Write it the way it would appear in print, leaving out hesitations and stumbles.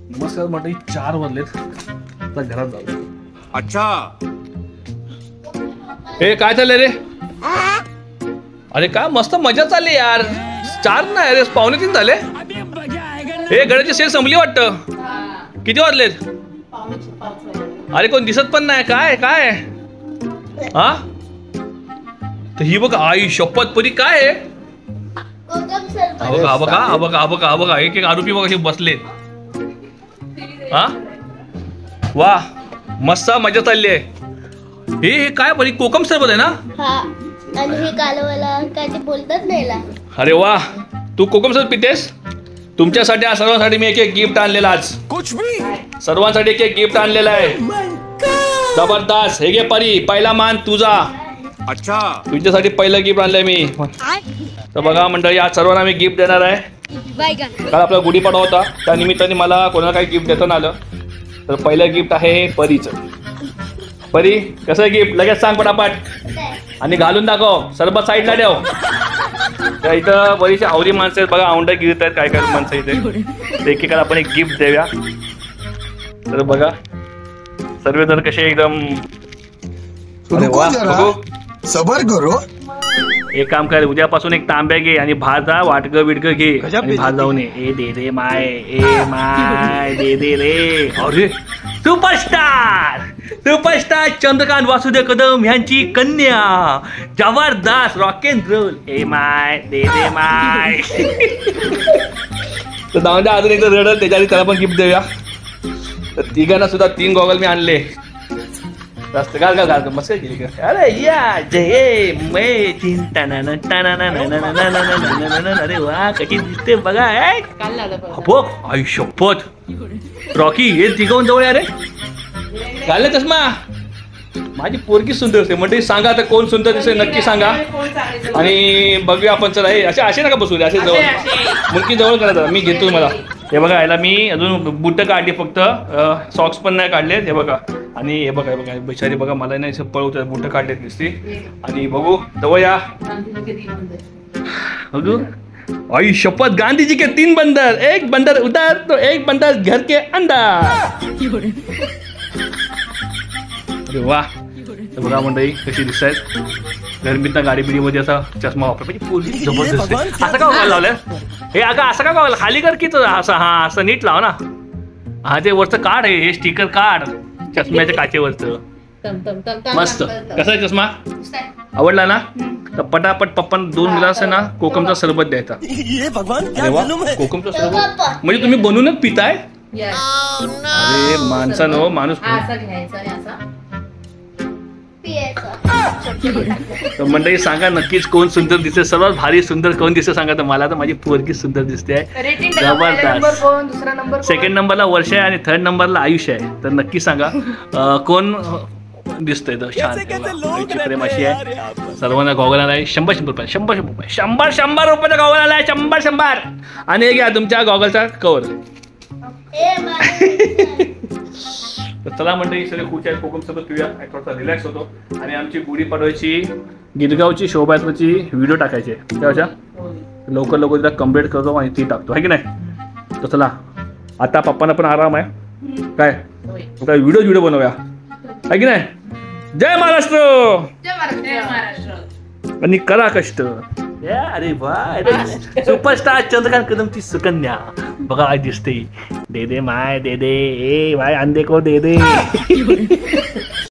नमस्कार मंडळी, 4 वाजलेत. आता घरात जाऊ. अच्छा हे काय चाललंय रे? अरे काय मस्त मजा चालली यार. 4 नाही रे, 2:45 झाले. हे गड्याची सेल संपली वाटतं. किती वाजलेत? अरे कोण दिसत पण नाही. काय काय हा? तर ही बघ, आई शपथ परी काय आहे? बघा एक एक आरोपी बघा बसलेत. हा वा, मस्त मजा चालली आहे. हे काय परी कोकम सरबत आहे ना? आणि हे कालवाला काय ते बोलतात नाही. अरे वा, तू कोकम सरबत पितेस? तुमच्यासाठी सर्वांसाठी मी एक गिफ्ट आणलेलं आज. कुछ भी सर्वांसाठी एक गिफ्ट आणलेलं आहे. जबरदस्त. हे घे परी, पहिला मान तुझा. अच्छा तुझ्यासाठी पहिलं गिफ्ट आणलंय मी. तर बघा मंडळी, आज सर्वांना मी गिफ्ट देणार आहे. काल आपला गुढीपाडवा होता, त्या निमित्ताने मला कोणाला काही गिफ्ट देता आलं. तर पहिलं गिफ्ट आहे परीचं. परी कसं आहे गिफ्ट? लगेच सांग पटापट आणि घालून दाखव. सरबत साईडला ठेव. तर इथं बरीचशी आवरी माणसं आहेत बघा, औंढा गिरत आहेत काय काय माणसं इथे. एकेकाला आपण एक गिफ्ट देऊया. तर बघा सर्व जण कसे एकदम. अरे वा, बघू. सबर करो. एक काम कर, उद्यापासून एक तांब्या घे आणि भाजा वाटगं बिडगं घे आणि भात जाऊन ये. दे रे माय, ए माय दे दे रे. अरे सुपरस्टार चंद्रकांत वासुदेव कदम यांची कन्या. जबरदस्त रॉक अँड रोल. ए माय दे दे माय. तर जाऊन द्या, अजून एकदा रडल त्याच्या आधी त्याला पण गिफ्ट देऊया. तर तिघांना सुद्धा 3 गॉगल मी आणले. मस्त घाल मस्त केली का? अरे या जय मै चिंता. अरे वा, कशी दिसते बघा. बघ आई शपथ. रॉकी हे तिघांहून जवळ. अरे घालले चष्मा. माझी पोरगी सुंदर असते म्हणजे सांगा आता कोण सुंदर दिसते नक्की सांगा आणि बघूया आपण. चला हे असे नका बसू दे, असे जवळ मुलगी जवळ करा. मी घेतो मला. हे बघा, याला मी अजून बुटं काढली फक्त, सॉक्स पण नाही काढले. हे बघा. आणि हे बघा बिचारी बघा, मला नाही पळवतात. बुटं काढलेत दिसते. आणि बघू जवळ या. बघू. आई शपथ, गांधीजी के 3 बंदर. एक बंदर उधर तो एक बंदर घर के अंदर. अरे वा. तर बघा मंडळी कशी दिसत आहेत. गरमीतनं गाडी बिडीमध्ये असा चष्मा वापर म्हणजे पोरगी जबरदस्त. असं का बघायला लावलं हे? अगं असं का बघायला? खाली कर की असं. हा असं नीट लाव ना. हा ते वरचं काढ, हे स्टिकर काढ चष्म्याच्या काचेवरचं. मस्त. कसा आहे चष्मा? आवडला ना? तर पटापट पप्पांना 2 ग्लास आहे ना कोकमचा सरबत द्यायचा. अरे वा, कोकमचा सरबत म्हणजे तुम्ही बनवूनच पिताय? अरे माणसानो, माणूस. तर मंडळी सांगा नक्कीच कोण सुंदर दिसते, सर्वात भारी सुंदर कोण दिसते सांगा. तर मला तर माझी पोरगी सुंदर दिसते. जबरदस्त. 2nd नंबरला वर्ष आहे आणि 3rd नंबरला आयुष आहे. तर नक्की सांगा कोण दिसतंय. तर छान प्रेम अशी आहे. सर्वांना गॉगल आलाय 100 रुपये. 100 रुपयाचा गॉगल आलाय. 100. आणि हे घ्या तुमच्या गॉगलचा कवर. तर चला मंडळी, सगळे खुश आहेत. कोकम सोबत पिऊया, थोडासा रिलॅक्स होतो. आणि आमची गुढीपाडव्याची गिरगावची शोभायात्रेची व्हिडिओ टाकायची आहे. त्याच्या लवकर तिला कम्प्लीट करतो आणि ती टाकतो, आहे की नाही? तर चला आता पप्पांना पण आराम आहे. काय व्हिडिओ बनवूया, आहे की नाही? जय महाराष्ट्र. आणि करा कष्ट. अरे वा, सुपरस्टार चंद्रकांत कदमची सुकन्या बघा काय दिसते. दे दे माय दे दे. ए भाई अंधे को दे दे.